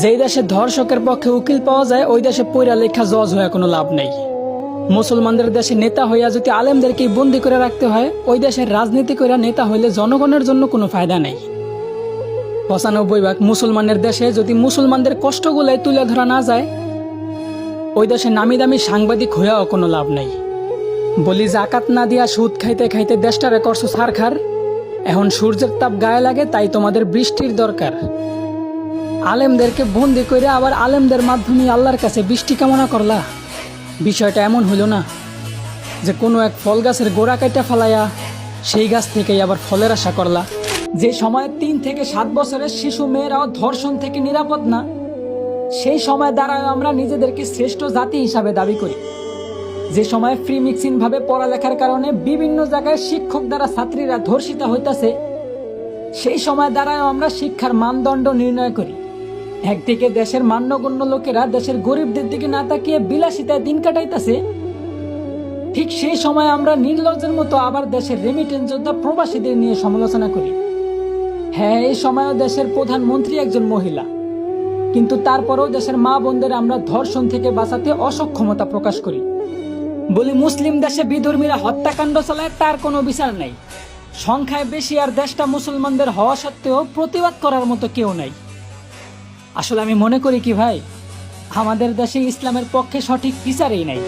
যেই দেশে ধর্ষকের পক্ষে উকিল পাওয়া যায় ওই দেশে পইরা লেখা জজ হয়ে কোনো লাভ নেই। মুসলমানদের দেশে নেতা হইয়া যদি আলেমদেরকে বন্দি করে রাখতে হয়, ওই দেশের রাজনীতি করে নেতা হইলে জনগণের জন্য কোনো ফায়দা নেই। ৯৫% মুসলমানের দেশে যদি মুসলমানদের কষ্টগুলাই তুলে ধরা না যায়, ওই দেশে নামি দামি সাংবাদিক হইয়াও কোনো লাভ নেই। বলি জাকাত না দিয়া সুদ খাইতে খাইতে দেশটারে করছো ছারখার। এখন সূর্যের তাপ গায়ে লাগে, তাই তোমাদের বৃষ্টির দরকার। আলেমদেরকে বন্দি করে আবার আলেমদের মাধ্যমে আল্লাহর কাছে বৃষ্টি কামনা করলা। বিষয়টা এমন হইল না যে কোনো এক ফল গাছের গোড়া কাইটা ফেলাইয়া সেই গাছ থেকেই আবার ফলের আশা করলা। যে সময় ৩ থেকে ৭ বছরের শিশু মেয়েরাও ধর্ষণ থেকে নিরাপদ না, সেই সময় দ্বারাও আমরা নিজেদেরকে শ্রেষ্ঠ জাতি হিসাবে দাবি করি। যে সময় ফ্রি মিক্সিং ভাবে পড়ালেখার কারণে বিভিন্ন জায়গায় শিক্ষক দ্বারা ছাত্রীরা ধর্ষিত হইতাছে, সেই সময় দ্বারাও আমরা শিক্ষার মানদণ্ড নির্ণয় করি। একদিকে দেশের মান্যগণ্য লোকেরা দেশের গরিবদের দিকে না তাকিয়ে বিলাসিতায় দিন কাটাইতেছে, ঠিক সেই সময় আমরা নির্লজ্জের মতো আবার দেশের রেমিটেন্স যোদ্ধা প্রবাসীদের নিয়ে সমালোচনা করি। হ্যাঁ, এই সময়ও দেশের প্রধানমন্ত্রী একজন মহিলা, কিন্তু তারপরেও দেশের মা বোনদের আমরা ধর্ষণ থেকে বাঁচাতে অসক্ষমতা প্রকাশ করি। বলি মুসলিম দেশে বিধর্মীরা হত্যাকাণ্ড চালায়, তার কোনো বিচার নাই। সংখ্যায় বেশি আর দেশটা মুসলমানদের হওয়া সত্ত্বেও প্রতিবাদ করার মতো কেউ নাই। আসলে আমি মনে করি কি ভাই, আমাদের দেশে ইসলামের পক্ষে সঠিক বিচারই নাই।